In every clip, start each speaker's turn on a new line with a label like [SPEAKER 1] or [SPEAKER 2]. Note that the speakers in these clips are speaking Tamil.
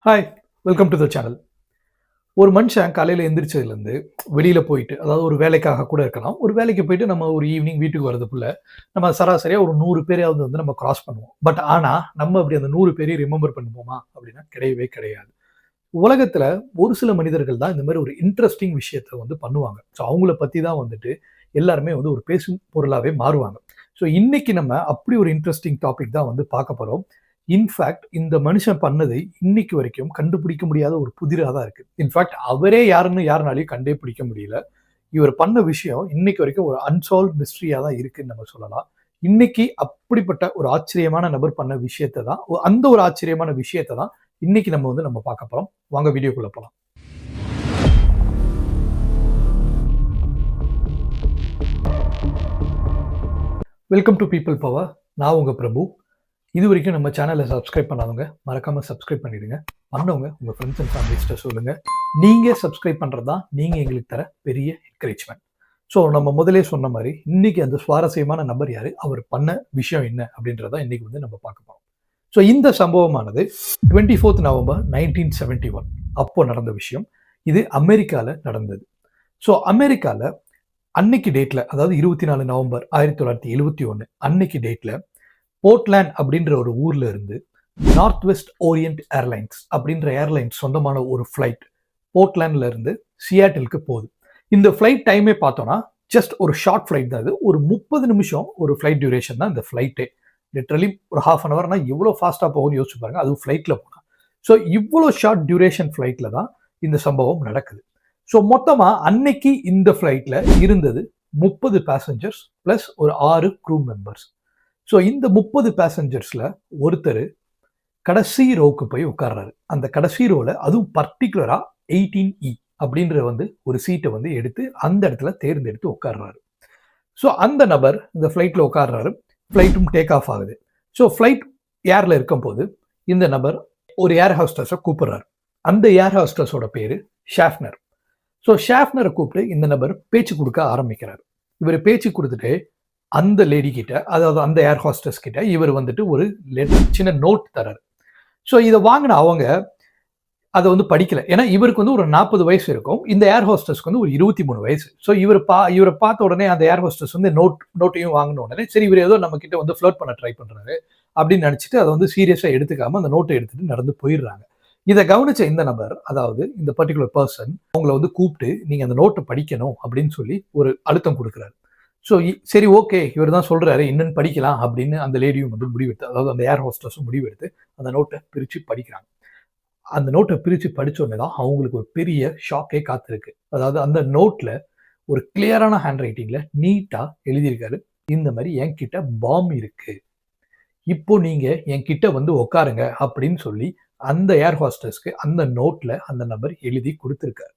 [SPEAKER 1] Hi, welcome to the channel. ஒரு மனுஷன் காலையில எந்திரிச்சதுலேருந்து வெளியில போயிட்டு, அதாவது ஒரு வேலைக்காக கூட இருக்கலாம். ஒரு வேலைக்கு போயிட்டு நம்ம ஒரு ஈவினிங் வீட்டுக்கு வரதுக்குள்ள, நம்ம சராசரியா ஒரு 100 பேரையாவது வந்து நம்ம கிராஸ் பண்ணுவோம். பட் ஆனா, நம்ம அப்படி அந்த 100 பேரையும் ரிமெம்பர் பண்ணுவோமா? அப்படின்னா கிடையவே கிடையாது. உலகத்துல ஒரு சில மனிதர்கள் தான் இந்த மாரி ஒரு இன்ட்ரஸ்டிங் விஷயத்த வந்து பண்ணுவாங்க. ஸோ அவங்கள பத்தி தான் வந்துட்டு எல்லாருமே வந்து ஒரு பேசும் பொருளாவே மாறுவாங்க. ஸோ இன்னைக்கு நம்ம அப்படி ஒரு இன்ட்ரஸ்டிங் டாபிக் தான் வந்து பார்க்க போறோம். இன்ஃபாக்ட் இந்த மனுஷன் பண்ணது இன்னைக்கு வரைக்கும் கண்டுபிடிக்க முடியாத ஒரு புதிரா தான் இருக்கு. இன்ஃபாக்ட் அவரே யாருன்னு யாருனாலயும் கண்டே பிடிக்க முடியல. இவர் பண்ண விஷயம் இன்னைக்கு வரைக்கும் ஒரு அன்சால்வ்ட் மிஸ்ட்ரியா தான் இருக்குன்னு நம்ம சொல்லலாம். இன்னைக்கு அப்படிப்பட்ட ஒரு ஆச்சரியமான நபர் பண்ண விஷயத்த தான் அந்த ஒரு ஆச்சரியமான விஷயத்த தான் இன்னைக்கு நம்ம பார்க்க போறோம். வாங்க வீடியோக்குள்ள போலாம். Welcome to people power. நான் உங்க பிரபு. இது வரைக்கும் நம்ம சேனலை சப்ஸ்கிரைப் பண்ணாதவங்க மறக்காம சப்ஸ்கிரைப் பண்ணிடுங்க. பண்ணவங்க உங்க ஃப்ரெண்ட்ஸ் அண்ட் ஃபேமிலிஸ்ட்ட சொல்லுங்க. நீங்க சப்ஸ்கிரைப் பண்றது தான் நீங்க எங்களுக்கு தர பெரிய என்கரேஜ்மெண்ட். ஸோ நம்ம முதலே சொன்ன மாதிரி இன்னைக்கு அந்த சுவாரஸ்யமான நபர் யாரு, அவர் பண்ண விஷயம் என்ன அப்படின்றத இன்னைக்கு வந்து நம்ம பார்க்க போறோம். ஸோ இந்த சம்பவமானது 24th நவம்பர் 1971 அப்போ நடந்த விஷயம். இது அமெரிக்கால நடந்தது. ஸோ அமெரிக்கால அன்னைக்கு டேட்ல, அதாவது 24 நவம்பர் 1971 அன்னைக்கு டேட்ல போர்ட்லேண்ட் அப்படின்ற ஒரு ஊர்ல இருந்து நார்த் வெஸ்ட் ஓரியன்ட் ஏர்லைன்ஸ் அப்படின்ற ஏர்லைன்ஸ் சொந்தமான ஒரு ஃப்ளைட் போர்ட்லேண்ட்ல இருந்து சியாட்டிலுக்கு போகுது. இந்த ஃப்ளைட் டைமே பார்த்தோம்னா ஜஸ்ட் ஒரு ஷார்ட் ஃப்ளைட் தான். இது ஒரு 30 நிமிஷம் ஒரு ஃப்ளைட் டியூரேஷன் தான் இந்த ஃப்ளைட்டே. லிட்டரலி ஒரு ஹாஃப் அன் ஹவர்னா எவ்வளோ ஃபாஸ்ட்டாக போகும்னு யோசிச்சு பாருங்க, அதுவும் ஃப்ளைட்டில் போனால். ஸோ இவ்வளோ ஷார்ட் டியூரேஷன் ஃப்ளைட்டில் தான் இந்த சம்பவம் நடக்குது. ஸோ மொத்தமாக அன்னைக்கு இந்த ஃப்ளைட்டில் இருந்தது 30 பேசஞ்சர்ஸ் ப்ளஸ் ஒரு 6 க்ரூ மெம்பர்ஸ். ஸோ இந்த 30 பேசஞ்சர்ஸில் ஒருத்தர் கடைசி ரோவுக்கு போய் உட்கார்றாரு. அந்த கடைசி ரோவில் அதுவும் பர்டிகுலராக 18E அப்படின்ற வந்து ஒரு சீட்டை வந்து எடுத்து அந்த இடத்துல தேர்ந்தெடுத்து உட்கார்றாரு. ஸோ அந்த நபர் இந்த ஃப்ளைட்டில் உட்கார்றாரு. ஃப்ளைட்டும் டேக் ஆஃப் ஆகுது. ஸோ ஃப்ளைட் ஏரில் இருக்கும்போது இந்த நபர் ஒரு ஏர் ஹோஸ்டஸை கூப்பிடுறாரு. அந்த ஏர் ஹோஸ்டஸோட பேர் ஷாஃப்னர். ஸோ ஷாஃப்னரை கூப்பிட்டு இந்த நபர் பேச்சு கொடுக்க ஆரம்பிக்கிறார். இவர் பேச்சு கொடுத்துட்டு அந்த லேடி கிட்ட, அதாவது அந்த ஏர் ஹோஸ்டஸ் கிட்ட இவர் வந்துட்டு ஒரு சின்ன நோட் தராரு. ஸோ இதை வாங்கின அவங்க அதை வந்து படிக்கல. ஏன்னா இவருக்கு வந்து ஒரு 40 வயசு இருக்கும். இந்த ஏர் ஹோஸ்டஸ்க்கு வந்து ஒரு 23 வயசு. ஸோ இவரை பார்த்த உடனே அந்த ஏர் ஹோஸ்டஸ் வந்து நோட்டையும் வாங்கின உடனே சரி இவர் ஏதோ நம்ம கிட்ட வந்து ஃப்ளர்ட் பண்ண ட்ரை பண்றாரு அப்படின்னு நினைச்சிட்டு அதை வந்து சீரியஸா எடுத்துக்காம அந்த நோட்டை எடுத்துட்டு நடந்து போயிடுறாங்க. இதை கவனிச்ச இந்த நபர், அதாவது இந்த பர்டிகுலர் பர்சன், அவங்களை வந்து கூப்பிட்டு நீங்க அந்த நோட்டை படிக்கணும் அப்படின்னு சொல்லி ஒரு அழுத்தம் கொடுக்குறாரு. ஸோ சரி ஓகே இவர் தான் சொல்றாரு இன்னும் படிக்கலாம் அப்படின்னு அந்த லேடியும் வந்து முடிவெடுத்து, அதாவது அந்த ஏர் ஹோஸ்டஸும் முடிவெடுத்து அந்த நோட்டை பிரித்து படிக்கிறாங்க. அந்த நோட்டை பிரித்து படிச்ச உடனே தான் அவங்களுக்கு ஒரு பெரிய ஷாக்கே காத்திருக்கு. அதாவது அந்த நோட்ல ஒரு கிளியரான ஹேண்ட் ரைட்டிங்ல நீட்டா எழுதியிருக்காரு, இந்த மாதிரி என்கிட்ட பாம் இருக்கு, இப்போ நீங்க என்கிட்ட வந்து உட்காருங்க அப்படின்னு சொல்லி அந்த ஏர் ஹோஸ்டஸ்க்கு அந்த நோட்ல அந்த நபர் எழுதி கொடுத்திருக்காரு.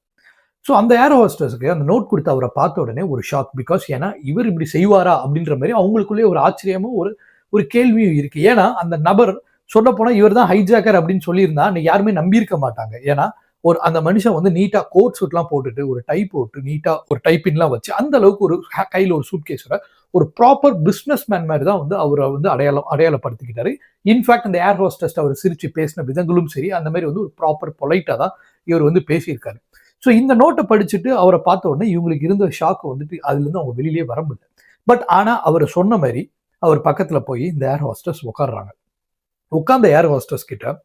[SPEAKER 1] ஸோ அந்த ஏர் ஹோஸ்டஸ்க்கு அந்த நோட் கொடுத்து அவரை பார்த்த உடனே ஒரு ஷாக். பிகாஸ் ஏன்னா இவர் இப்படி செய்வாரா அப்படின்ற மாதிரி அவங்களுக்குள்ளே ஒரு ஆச்சரியமும் ஒரு ஒரு கேள்வியும் இருக்கு. ஏன்னா அந்த நபர் சொல்ல போனா இவர் தான் ஹைஜாக்கர் அப்படின்னு சொல்லியிருந்தா அன்னைக்கு யாருமே நம்பியிருக்க மாட்டாங்க. ஏன்னா ஒரு அந்த மனுஷன் வந்து நீட்டா கோட் சூட்லாம் போட்டுட்டு ஒரு டை போட்டு நீட்டா ஒரு டைப்பின்லாம் வச்சு அந்த அளவுக்கு ஒரு கையில் ஒரு சூட் கேஸோட ஒரு ப்ராப்பர் பிஸ்னஸ் மேன் மாதிரி தான் வந்து அவரை வந்து அடையாளப்படுத்திக்கிட்டாரு. இன்ஃபேக்ட் அந்த ஏர் ஹோஸ்டஸ்ட் அவர் சிரிச்சு பேசின விதங்களும் சரி அந்த மாதிரி வந்து ஒரு ப்ராப்பர் பொலைட்டா தான் இவர் வந்து பேசியிருக்காரு. ஸோ இந்த நோட்டை படிச்சுட்டு அவரை பார்த்த உடனே இவங்களுக்கு இருந்த ஷாக்கு வந்துட்டு அதுல இருந்து அவங்க வெளியிலேயே வர முடியல. பட் ஆனா அவர் சொன்ன மாதிரி அவர் பக்கத்துல போய் இந்த ஏர் ஹோஸ்டஸ் உட்காடுறாங்க. உட்கார்ந்த ஏர் ஹோஸ்டஸ் கிட்ட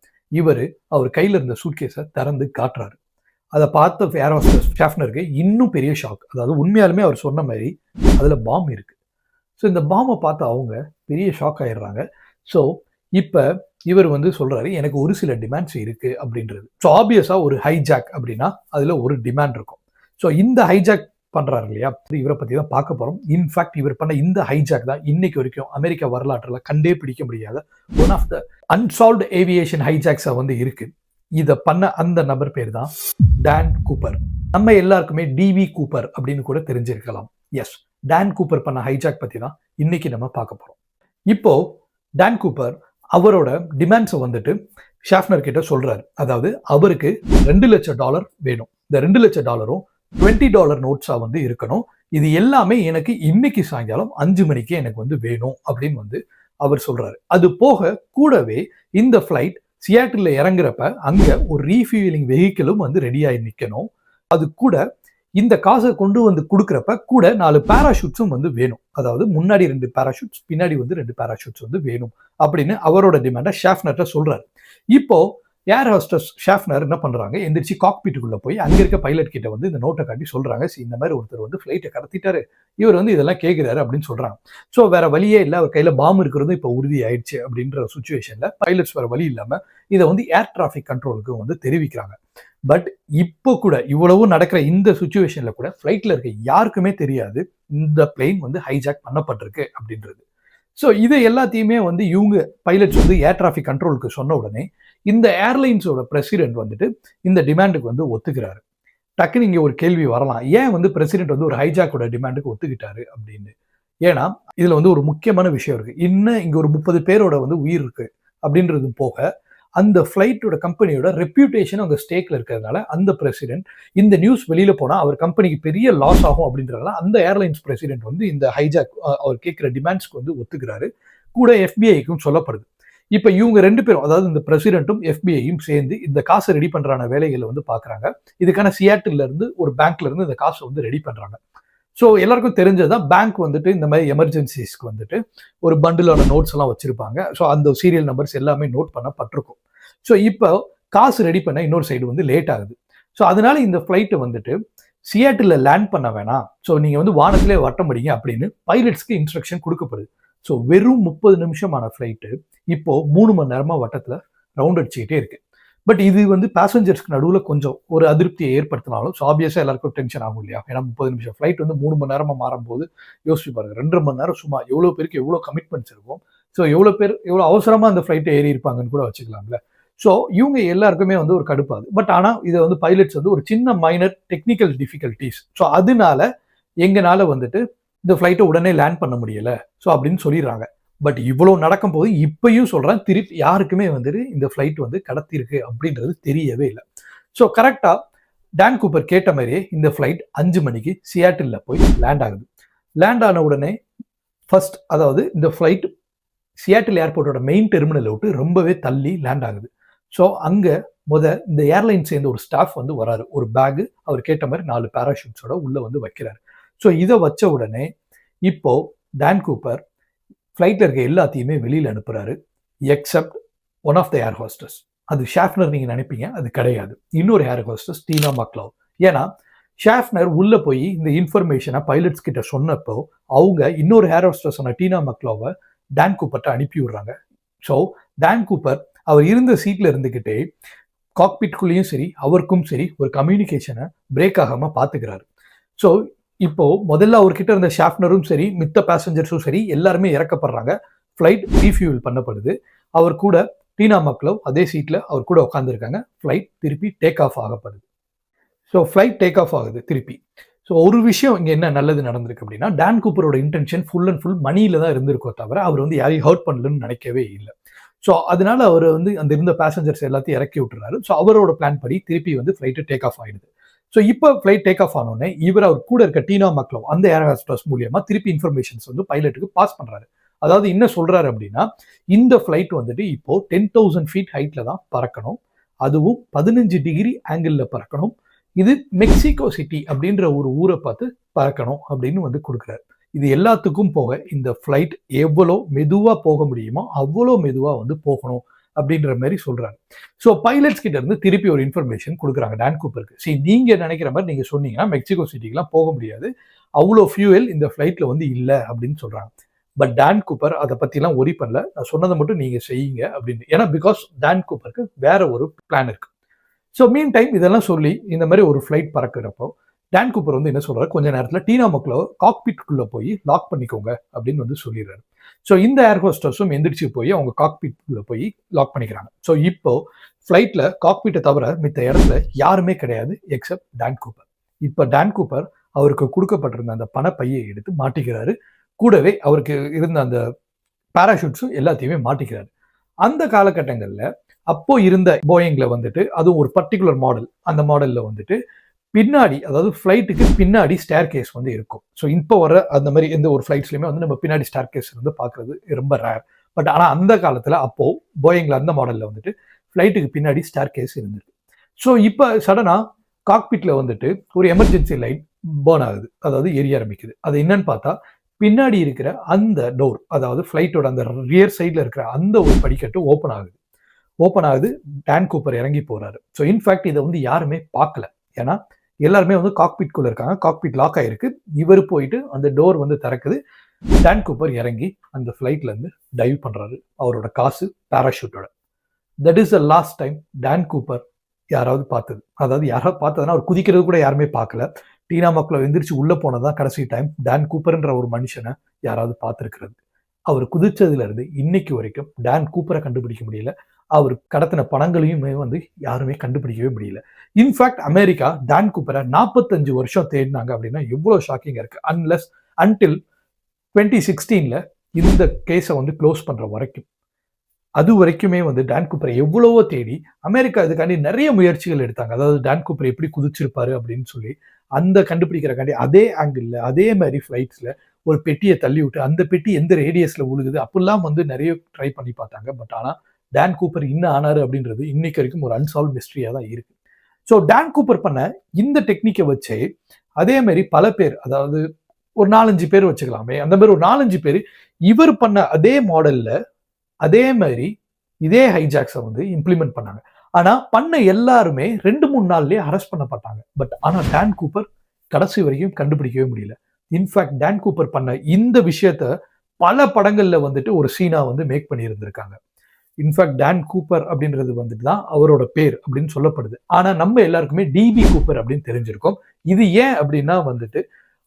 [SPEAKER 1] அவர் கையில இருந்த சூட்கேஸை திறந்து காட்டுறாரு. அதை பார்த்த ஏர் ஹோஸ்டஸ் ஷாஃப்னருக்கு இன்னும் பெரிய ஷாக். அதாவது உண்மையாலுமே அவர் சொன்ன மாதிரி அதுல பாம் இருக்கு. ஸோ இந்த பாம்பை பார்த்து அவங்க பெரிய ஷாக் ஆயிடுறாங்க. ஸோ இப்போ இவர் வந்து சொல்றாரு எனக்கு ஒரு சில டிமாண்ட்ஸ் இருக்கு அப்படின்றது. ஸோ ஆப்வியஸா ஒரு ஹைஜாக் அப்படின்னா அதுல ஒரு டிமாண்ட் இருக்கும். ஸோ இந்த ஹைஜாக் பண்றாரு இல்லையா, இவரை பத்தி தான் பார்க்க போறோம். இன்ஃபேக்ட் இவர் பண்ண இந்த ஹைஜாக் தான் இன்னைக்கு வரைக்கும் அமெரிக்கா வரலாற்றுல கண்டே பிடிக்க முடியாத one of the unsolved aviation ஹைஜாக்ஸா வந்து இருக்கு. இதை பண்ண அந்த நபர் பேர் தான் டான் கூப்பர். நம்ம எல்லாருக்குமே டிவி கூப்பர் அப்படின்னு கூட தெரிஞ்சிருக்கலாம். எஸ், டான் கூப்பர் பண்ண ஹைஜாக் பத்தி தான் இன்னைக்கு நம்ம பார்க்க போறோம். இப்போ டான் கூப்பர் அவரோட டிமாண்ட்ஸை வந்துட்டு ஷாஃப்னர் கிட்ட சொல்றாரு. அதாவது அவருக்கு $2 லட்சம் வேணும். இந்த $2 லட்சம் $20 நோட்ஸா வந்து இருக்கணும். இது எல்லாமே எனக்கு இன்னைக்கு சாயங்காலம் 5 மணிக்கு எனக்கு வந்து வேணும் அப்படின்னு வந்து அவர் சொல்றாரு. அது போக கூடவே இந்த ஃபிளைட் சியாட்டில் இறங்குறப்ப அங்க ஒரு ரீஃபியூலிங் வெஹிக்கிளும் வந்து ரெடியாகி நிற்கணும். அது கூட இந்த காசை கொண்டு வந்து கொடுக்குறப்ப கூட 4 பேராஷூட்ஸும் வந்து வேணும். அதாவது முன்னாடி 2 பேராஷூட்ஸ், பின்னாடி வந்து 2 பேராஷூட்ஸ் வந்து வேணும் அப்படின்னு அவரோட டிமாண்டை ஷாஃப்னர்ட்ட சொல்றாரு. இப்போ ஏர் ஹோஸ்டஸ் ஷாஃப்னர் என்ன பண்றாங்க, எந்திரிச்சு காக்பீட்டுக்குள்ள போய் அங்க இருக்க பைலட் கிட்ட வந்து இந்த நோட்டை காட்டி சொல்றாங்க, இந்த மாதிரி ஒருத்தர் வந்து ஃபிளைட்டை கடத்திட்டாரு, இவர் வந்து இதெல்லாம் கேட்கிறாரு அப்படின்னு சொல்றாங்க. ஸோ வேற வழியே இல்லை, அவர் கையில பாம்பு இருக்கிறது இப்போ உறுதி ஆயிடுச்சு அப்படின்ற சுச்சுவேஷன்ல பைலட்ஸ் வேற வழி இல்லாம இதை வந்து ஏர் டிராஃபிக் கண்ட்ரோலுக்கு வந்து தெரிவிக்கிறாங்க. பட் இப்போ கூட இவ்வளவு நடக்கிற இந்த சுச்சுவேஷன்ல கூட ஃபிளைட்ல இருக்க யாருக்குமே தெரியாது இந்த பிளேன் வந்து ஹைஜாக் பண்ணப்பட்டிருக்கு அப்படின்றது. ஸோ இதை எல்லாத்தையுமே வந்து இவங்க பைலட்ஸ் வந்து ஏர் டிராஃபிக் கண்ட்ரோலுக்கு சொன்ன உடனே இந்த ஏர்லைன்ஸோட பிரசிடென்ட் வந்துட்டு இந்த டிமாண்டுக்கு வந்து ஒத்துக்கிறாரு. டக்குன்னு இங்கே ஒரு கேள்வி வரலாம், ஏன் வந்து பிரசிடென்ட் வந்து ஒரு ஹைஜாக்கோட டிமாண்டுக்கு ஒத்துக்கிட்டாரு அப்படின்னு. ஏன்னா இதுல வந்து ஒரு முக்கியமான விஷயம் இருக்கு. இன்னும் இங்க ஒரு 30 பேரோட வந்து உயிர் இருக்கு அப்படின்றது போக அந்த ஃபிளைட்டோட கம்பெனியோட ரெப்யூட்டேஷன் அவங்க ஸ்டேக்ல இருக்கிறதுனால அந்த பிரசிடென்ட் இந்த நியூஸ் வெளியில போனா அவர் கம்பெனிக்கு பெரிய லாஸ் ஆகும் அப்படின்றதுனால அந்த ஏர்லைன்ஸ் பிரசிடென்ட் வந்து இந்த ஹைஜாக் அவர் கேட்கிற டிமாண்ட்ஸ்க்கு வந்து ஒத்துக்கிறாரு. கூட எஃபிஐக்கும் சொல்லப்படுது. இப்ப இவங்க 2 பேரும், அதாவது இந்த பிரசிடென்ட்டும் எஃபிஐயும் சேர்ந்து இந்த காசை ரெடி பண்றான வேலைகளை வந்து பாக்குறாங்க. இதுக்கான சியாட்டில் இருந்து ஒரு பேங்க்ல இருந்து இந்த காசை வந்து ரெடி பண்றாங்க. ஸோ எல்லாருக்கும் தெரிஞ்சதுதான், பேங்க் வந்துட்டு இந்த மாதிரி எமர்ஜென்சிஸ்க்கு வந்துட்டு ஒரு பண்டிலான நோட்ஸ் எல்லாம் வச்சிருப்பாங்க. ஸோ அந்த சீரியல் நம்பர்ஸ் எல்லாமே நோட் பண்ணப்பட்டிருக்கும். ஸோ இப்போ காசு ரெடி பண்ண இன்னொரு சைடு வந்து லேட் ஆகுது. ஸோ அதனால இந்த ஃபிளைட்டை வந்துட்டு சியாட்டில் லேண்ட் பண்ண வேணாம், ஸோ நீங்க வந்து வானத்திலே வட்டம் அடிங்க அப்படின்னு பைலட்ஸ்க்கு இன்ஸ்ட்ரக்ஷன் கொடுக்கப்படுது. ஸோ வெறும் 30 நிமிஷமான ஃபிளைட்டு இப்போ 3 மணி நேரமா வட்டத்துல ரவுண்ட் அடிச்சுக்கிட்டே இருக்கு. பட் இது வந்து பேசஞ்சர்ஸ்க்கு நடுவில் கொஞ்சம் ஒரு அதிருப்தியை ஏற்படுத்தினாலும், ஸோ ஆப்வியஸாக எல்லாருக்கும் டென்ஷன் ஆகும் இல்லையா? ஏன்னா 30 நிமிஷம் ஃப்ளைட் வந்து 3 மணி நேரமாக மாறும்போது யோசிச்சு பாருங்க, 2.5 மணி நேரம் சும்மா எவ்வளோ பேருக்கு எவ்வளோ கமிட்மெண்ட்ஸ் இருக்கும். ஸோ எவ்வளோ பேர் எவ்வளோ அவசரமாக அந்த ஃப்ளைட்டை ஏறி இருப்பாங்கன்னு கூட வச்சுக்கலாம்ல. ஸோ இவங்க எல்லாருக்குமே வந்து ஒரு கடுப்பாது. பட் ஆனால் இதை வந்து பைலட்ஸ் வந்து ஒரு சின்ன மைனர் டெக்னிக்கல் டிஃபிகல்ட்டிஸ், ஸோ அதனால எங்கனால வந்துட்டு இந்த ஃப்ளைட்டை உடனே லேண்ட் பண்ண முடியல ஸோ அப்படின்னு சொல்லிடுறாங்க. பட் இவ்வளோ நடக்கும் போது இப்பயும் சொல்றேன், திருப்பி யாருக்குமே வந்துட்டு இந்த ஃப்ளைட் வந்து கடத்திருக்கு அப்படின்றது தெரியவே இல்லை. ஸோ கரெக்டா டான் கூப்பர் கேட்ட மாதிரியே இந்த ஃப்ளைட் 5 மணிக்கு சியாட்டில்ல போய் லேண்ட் ஆகுது. லேண்ட் ஆன உடனே ஃபர்ஸ்ட், அதாவது இந்த ஃப்ளைட் சியாட்டில் ஏர்போர்ட்டோட மெயின் டெர்மினலை விட்டு ரொம்பவே தள்ளி லேண்ட் ஆகுது. ஸோ அங்க இந்த ஏர்லைன் சேர்ந்த ஒரு ஸ்டாஃப் வந்து வராரு. ஒரு பேகு அவர் கேட்ட மாதிரி 4 பேராஷூட்ஸோட உள்ள வந்து வைக்கிறாரு. ஸோ இதை வச்ச உடனே இப்போ டான் கூப்பர் ஃப்ளைட்ல இருக்க எல்லாத்தையுமே வெளியில் அனுப்புறாரு, except one of the air hostess. அது ஷாஃப்னர் நீங்க நினைப்பீங்க, அது கிடையாது. இன்னொரு ஏர் ஹோஸ்டஸ், டீனா மக்லவ். ஏன்னா ஷாஃப்னர் உள்ள போய் இந்த இன்ஃபர்மேஷனை பைலட்ஸ் கிட்ட சொன்னப்போ அவங்க இன்னொரு ஏர் ஹோஸ்டஸான டீனா மக்லோவை டான் கூப்பர்ட்ட அனுப்பி விடுறாங்க. ஸோ டான் கூப்பர் அவர் இருந்த சீட்ல இருந்துகிட்டே காக்பிட்குள்ளேயும் சரி அவருக்கும் சரி ஒரு கம்யூனிகேஷனை பிரேக் ஆகாம பாத்துக்கிறாரு. ஸோ இப்போ முதல்ல அவர்கிட்ட இருந்த ஷாஃப்னரும் சரி மித்த பேசஞ்சர்ஸும் சரி எல்லாருமே இறக்கப்படுறாங்க. ஃப்ளைட் ரீஃபியூல் பண்ணப்படுது. அவர் கூட டீனா மக்லவ் அதே சீட்ல அவர் கூட உட்காந்துருக்காங்க. ஃப்ளைட் திருப்பி டேக் ஆஃப் ஆகப்படுது. ஸோ ஃப்ளைட் டேக் ஆஃப் ஆகுது திருப்பி. ஸோ ஒரு விஷயம் இங்கே என்ன நல்லது நடந்திருக்கு அப்படின்னா, டான் கூப்பரோட இன்டென்ஷன் ஃபுல் அண்ட் ஃபுல் மணியில தான் இருந்திருக்கோ தவிர அவர் வந்து யாரையும் ஹர்ட் பண்ணலன்னு நினைக்கவே இல்லை. ஸோ அதனால அவர் வந்து அந்த இருந்த பேசஞ்சர்ஸ் எல்லாத்தையும் இறக்கி விட்டுறாரு. ஸோ அவரோட பிளான் படி திருப்பி வந்து ஃப்ளைட்டு டேக் ஆஃப் ஆயிடுது. ஸோ இப்போ ஃப்ளைட் டேக் ஆஃப் ஆனோடனே அவர் கூட இருக்க டீனா மக்லவ் அந்த ஏர் ஹோஸ்டஸ் மூலியமா திருப்பி இன்ஃபர்மேஷன்ஸ் வந்து பைலட்டுக்கு பாஸ் பண்றாரு. அதாவது என்ன சொல்றாரு அப்படின்னா, இந்த ஃப்ளைட் வந்துட்டு இப்போ 10,000 ஃபீட் ஹைட்ல தான் பறக்கணும், அதுவும் 15 டிகிரி ஆங்கிள் பறக்கணும், இது மெக்சிகோ சிட்டி அப்படின்ற ஒரு ஊரை பார்த்து பறக்கணும் அப்படின்னு வந்து கொடுக்குறாரு. இது எல்லாத்துக்கும் போக இந்த ஃப்ளைட் எவ்வளோ மெதுவா போக முடியுமோ அவ்வளோ மெதுவா வந்து போகணும் அப்படின்ற மாதிரி சொல்றாங்க. ஸோ பைலட்ஸ் கிட்ட இருந்து திருப்பி ஒரு இன்ஃபர்மேஷன் கொடுக்குறாங்க டான் கூப்பருக்கு. சரி, நீங்க நினைக்கிற மாதிரி நீங்க சொன்னீங்கன்னா மெக்சிகோ சிட்டிக்கெல்லாம் போக முடியாது, அவ்வளோ ஃபியூவல் இந்த ஃப்ளைட்ல வந்து இல்லை அப்படின்னு சொல்றாங்க. பட் டான் கூப்பர் அதை பத்திலாம் ஒரி பண்ணல, நான் சொன்னதை மட்டும் நீங்க செய்யுங்க அப்படின்னு. ஏன்னா பிகாஸ் டான் கூப்பருக்கு வேற ஒரு பிளான் இருக்கு. ஸோ மீன் டைம் இதெல்லாம் சொல்லி இந்த மாதிரி ஒரு ஃப்ளைட் பறக்கிறப்போ டான் கூப்பர் வந்து என்ன சொல்றாரு, கொஞ்ச நேரத்தில் டீனா மக்லவ் காக்பிட்குள்ள போய் லாக் பண்ணிக்கோங்க அப்படின்னு வந்து சொல்லிடுறாரு. ஸோ இந்த ஏர் ஹோஸ்டர்ஸும் எந்திரிச்சு போய் அவங்க காக்பிட்குள்ள போய் லாக் பண்ணிக்கிறாங்க. ஸோ இப்போ ஃப்ளைட்ல காக்பிட்டை தவிர மித்த இடத்துல யாருமே கிடையாது எக்ஸப்ட் டான் கூப்பர். இப்போ டான் கூப்பர் அவருக்கு கொடுக்கப்பட்டிருந்த அந்த பணப்பையை எடுத்து மாட்டிக்கிறாரு. கூடவே அவருக்கு இருந்த அந்த பேராஷூட்ஸும் எல்லாத்தையுமே மாட்டிக்கிறாரு. அந்த காலகட்டங்களில் அப்போ இருந்த போயிங்ல வந்துட்டு அதுவும் ஒரு பர்டிகுலர் மாடல், அந்த மாடல்ல வந்துட்டு பின்னாடி, அதாவது ஃப்ளைட்டுக்கு பின்னாடி ஸ்டேர் கேஸ் வந்து இருக்கும். ஸோ இப்போ வர அந்த மாதிரி எந்த ஒரு ஃப்ளைட்ஸ்லையுமே வந்து நம்ம பின்னாடி ஸ்டேர் கேஸ் வந்து பார்க்கறது ரொம்ப ரேர். பட் ஆனால் அந்த காலத்தில் அப்போ போயிங்ல அந்த மாடலில் வந்துட்டு ஃப்ளைட்டுக்கு பின்னாடி ஸ்டார் கேஸ் இருந்திருக்கு. ஸோ இப்போ சடனாக காக்பிட்ல வந்துட்டு ஒரு எமர்ஜென்சி லைட் பேர்ன் ஆகுது, அதாவது எரிய ஆரம்பிக்குது. அது என்னன்னு பார்த்தா பின்னாடி இருக்கிற அந்த டோர், அதாவது ஃப்ளைட்டோட அந்த ரியர் சைடில் இருக்கிற அந்த ஒரு படிக்கட்டு ஓப்பன் ஆகுது. டான் கூப்பர் இறங்கி போறாரு. ஸோ இன்ஃபேக்ட் இதை வந்து யாருமே பார்க்கல, ஏன்னா எல்லாருமே வந்து காக்பிட்குள்ள இருக்காங்க. காக்பிட் லாக் ஆயிருக்கு. இவர் போயிட்டு அந்த டோர் வந்து திறக்குது. டான் கூப்பர் இறங்கி அந்த ஃப்ளைட்ல இருந்து டைவ் பண்றாரு, அவரோட காசு பேராஷூட்டோட. That is the last time Dan Cooper யாராவது பார்த்தது. அதாவது யாராவது பார்த்ததுன்னா அவர் குதிக்கிறது கூட யாருமே பார்க்கல. டீனா மக்லோ எந்திரிச்சு உள்ள போனதான் கடைசி டைம் டான் கூப்பர்ன்ற ஒரு மனுஷனை யாராவது பார்த்துருக்கிறது. அவர் குதிச்சதுல இருந்து இன்னைக்கு வரைக்கும் டான் கூப்பரை கண்டுபிடிக்க முடியல. அவர் கடத்தின பணங்களையுமே வந்து யாருமே கண்டுபிடிக்கவே முடியல. இன்ஃபேக்ட் அமெரிக்கா டான் கூப்பரை 45 வருஷம் தேடினாங்க அப்படின்னா எவ்வளவு ஷாக்கிங்கா இருக்கு. அன்டில் 2016ல இந்த கேஸை வந்து க்ளோஸ் பண்ற வரைக்கும், அது வரைக்குமே வந்து டான் கூப்பரை எவ்வளவோ தேடி அமெரிக்கா இதுக்காண்டி நிறைய முயற்சிகள் எடுத்தாங்க. அதாவது டான் கூப்பர் எப்படி குதிச்சிருப்பாரு அப்படின்னு சொல்லி அந்த கண்டுபிடிக்கிறக்காண்டி அதே ஆங்கிள் அதே மாதிரி ஃபிளைட்ஸ்ல ஒரு பெட்டியை தள்ளி விட்டு அந்த பெட்டி எந்த ரேடியஸ்ல உழுகுது அப்படிலாம் வந்து நிறைய ட்ரை பண்ணி பார்த்தாங்க. பட் ஆனா டான் கூப்பர் இன்னும் ஆனாரு அப்படின்றது இன்னைக்கு வரைக்கும் ஒரு அன்சால்வ் மிஸ்ட்ரியா தான் இருக்கு. ஸோ டான் கூப்பர் பண்ண இந்த டெக்னிக்கை வச்சே அதே மாதிரி பல பேர், அதாவது ஒரு 4-5 பேர் வச்சுக்கலாமே, அந்த மாதிரி ஒரு 4-5 பேர் இவர் பண்ண அதே மாடல்ல அதே மாதிரி இதே ஹைஜாக்ஸை வந்து இம்ப்ளிமெண்ட் பண்ணாங்க. ஆனா பண்ண எல்லாருமே 2-3 நாள்லயே அரெஸ்ட் பண்ணப்பட்டாங்க. பட் ஆனா டான் கூப்பர் கடைசி வரைக்கும் கண்டுபிடிக்கவே முடியல. இன்ஃபேக்ட் டான் கூப்பர் பண்ண இந்த விஷயத்த பல படங்கள்ல வந்துட்டு ஒரு சீனா வந்து மேக் பண்ணி இருந்திருக்காங்க. இன்ஃபேக்ட் டான் கூப்பர் அப்படின்றது வந்துட்டு தான் அவரோட பேர் அப்படின்னு சொல்லப்படுது. ஆனா நம்ம எல்லாருக்குமே டிபி கூப்பர் அப்படின்னு தெரிஞ்சிருக்கோம். இது ஏன் அப்படின்னா வந்துட்டு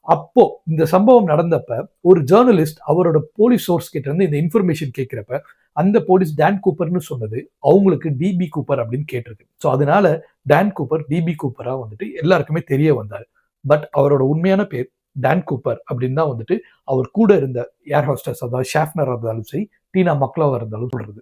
[SPEAKER 1] அப்போ இந்த சம்பவம் நடந்தப்ப ஒரு ஜேர்னலிஸ்ட் அவரோட போலீஸ் சோர்ஸ் கிட்ட இருந்து இந்த இன்ஃபர்மேஷன் கேட்கிறப்ப அந்த போலீஸ் டான் கூப்பர்னு சொன்னது அவங்களுக்கு டிபி கூப்பர் அப்படின்னு கேட்டிருக்கு. ஸோ அதனால டான் கூப்பர் டிபி கூப்பரா வந்துட்டு எல்லாருக்குமே தெரிய வந்தாரு. பட் அவரோட உண்மையான பேர் டான் கூப்பர் அப்படின்னு தான் வந்துட்டு அவர் கூட இருந்த ஏர் ஹோஸ்டஸ், அதாவது ஷாஃப்னர் இருந்தாலும் சரி, டீனா மக்லோவா இருந்தாலும் சொல்றது.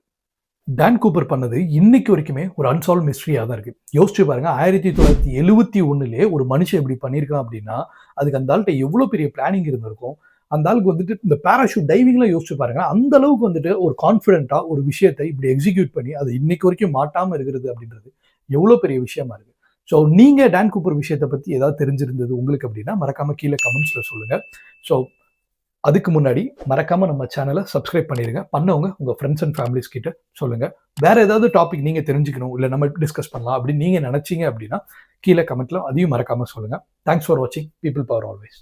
[SPEAKER 1] டான் கூப்பர் பண்ணது இன்னைக்கு வரைக்குமே ஒரு அன்சால்வ் மிஸ்ட்ரியா தான் இருக்கு. யோசிச்சு பாருங்க, 1971 ஒரு மனுஷன் இப்படி பண்ணியிருக்கான் அப்படின்னா அதுக்கு அந்த ஆள்கிட்ட எவ்வளவு பெரிய பிளானிங் இருந்திருக்கும். அந்த ஆளுக்கு வந்துட்டு இந்த பேராஷூட் டைவிங்லாம் யோசிச்சு பாருங்க, அந்த அளவுக்கு வந்துட்டு ஒரு கான்ஃபிடென்ட்டா ஒரு விஷயத்தை இப்படி எக்ஸிக்யூட் பண்ணி அது இன்னைக்கு வரைக்கும் மாட்டாம இருக்கிறது அப்படின்றது எவ்வளவு பெரிய விஷயமா இருக்கு. ஸோ நீங்க டான் கூப்பர் விஷயத்தை பத்தி ஏதாவது தெரிஞ்சிருந்தது உங்களுக்கு அப்படின்னா மறக்காம கீழே கமெண்ட்ஸ்ல சொல்லுங்க. ஸோ அதுக்கு முன்னாடி மறக்காம நம்ம சேனலை சப்ஸ்கிரைப் பண்ணிருங்க. பண்ணவங்க உங்க ஃப்ரெண்ட்ஸ் அண்ட் ஃபேமிலிஸ் கிட்ட சொல்லுங்க. வேற ஏதாவது டாபிக் நீங்க தெரிஞ்சுக்கணும், இல்ல நம்ம டிஸ்கஸ் பண்ணலாம் அப்படின்னு நீங்க நினைச்சீங்க அப்படின்னா கீழே கமெண்ட்ல அதையும் மறக்காம சொல்லுங்க. தேங்க்ஸ் ஃபார் வாட்சிங். People power always.